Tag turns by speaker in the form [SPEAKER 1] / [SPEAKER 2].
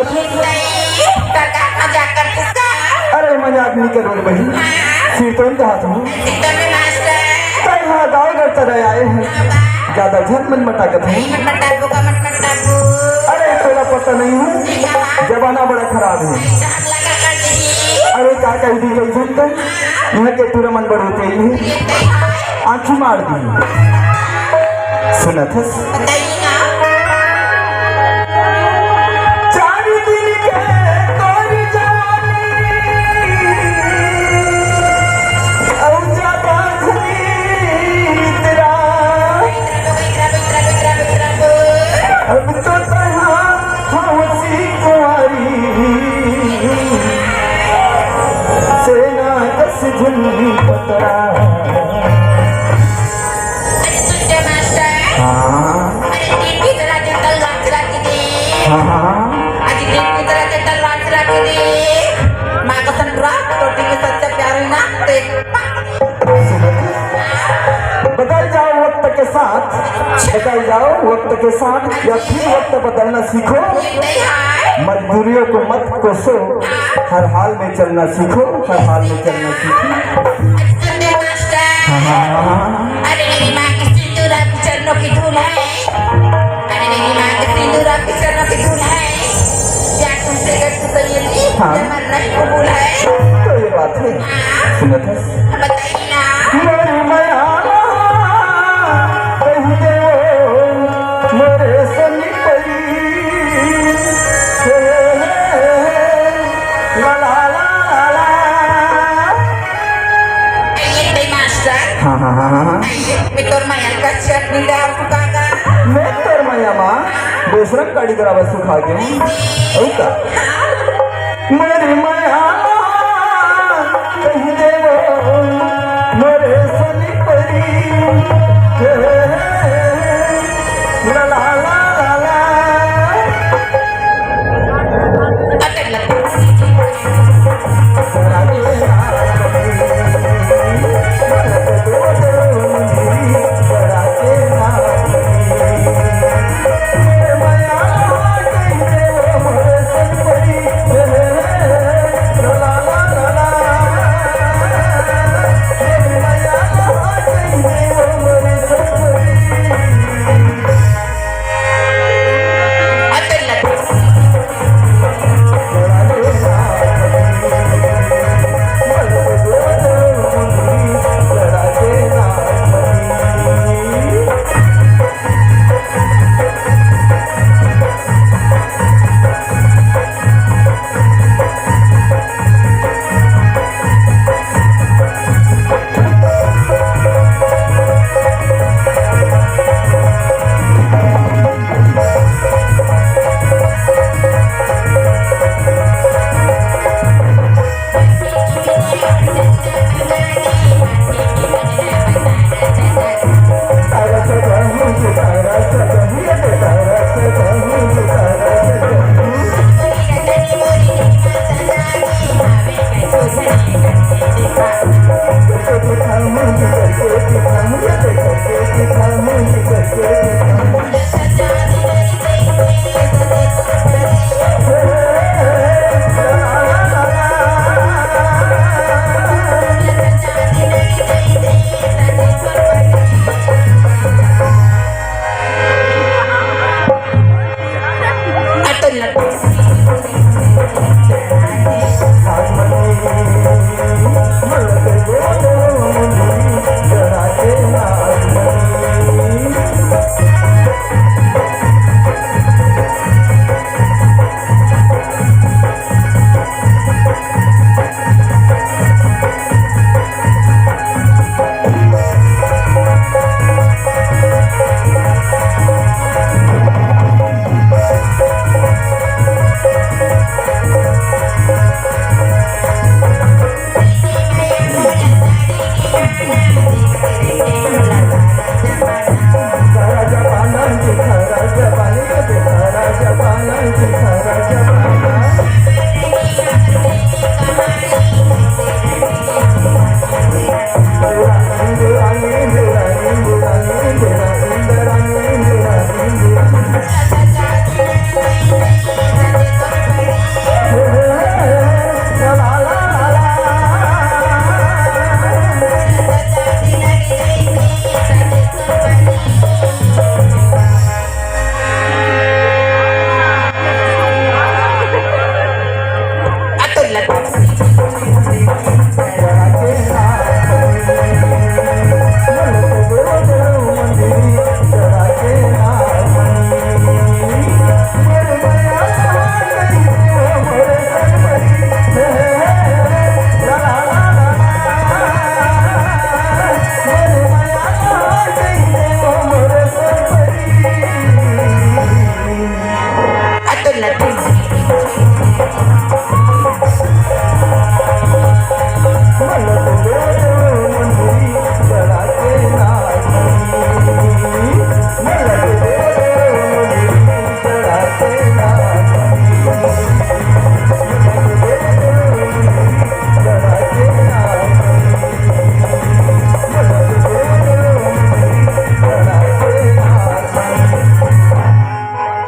[SPEAKER 1] थे?
[SPEAKER 2] मजाक करते का?
[SPEAKER 1] अरे मजाक नहीं करो रे बहन, कीर्तन कहा तुम?
[SPEAKER 2] कीर्तन में मास्टर
[SPEAKER 1] हाँ गाँव घर तरह आए हैं, ज्यादा झट मन मटाकत है।
[SPEAKER 2] मटाबू का मत मटाबू।
[SPEAKER 1] अरे थोड़ा पता नहीं है, जमाना बड़ा खराब है। अरे क्या कह दी गई जनता यहाँ के पूरा मन बड़े तेज है, आँखी मार दी। सुना था
[SPEAKER 2] बताइए ना।
[SPEAKER 1] चार दिन के तोरी जवानी और ज्यादा घनी तेरा अब तो तहाँ हंसी कुंवारी सेना कस झुल्ली पतरा।
[SPEAKER 2] अरे सुनते मास्टर।
[SPEAKER 1] हाँ
[SPEAKER 2] अरे दिन की तरह के तलवार चला के दे।
[SPEAKER 1] हाँ
[SPEAKER 2] आज दिन की तरह के तलवार चला के दे। माँ कसम रात रोटी में सच्चा प्यार है ना देख।
[SPEAKER 1] बदल जाओ वक्त के साथ, बदल जाओ वक्त के साथ या फिर वक्त बदलना सीखो। मजबूरियों को मत कोसो, हर हाल में चलना सीखो, हर हाल में चलना सीखो।
[SPEAKER 2] सुनते मास्टर। अरे मेरी माँ की सिंदूर आपकी चरणों की धूल है। अरे मेरी माँ की सिंदूर आपकी चरणों की धूल है। क्या तुमसे गट सहेली मरना कबूल है?
[SPEAKER 1] तो ये बात है। सुनो तो
[SPEAKER 2] बताइए ना।
[SPEAKER 1] मेरी माया कहिए मेरे सनी परी ला ला ला ला।
[SPEAKER 2] ये मास्टर।
[SPEAKER 1] हाँ हाँ हाँ हाँ
[SPEAKER 2] मैं तो माया का चटनी डाल चुका।
[SPEAKER 1] मैं तर माया माँ बेशरम गाड़ी करा बस खा गया हूँ। का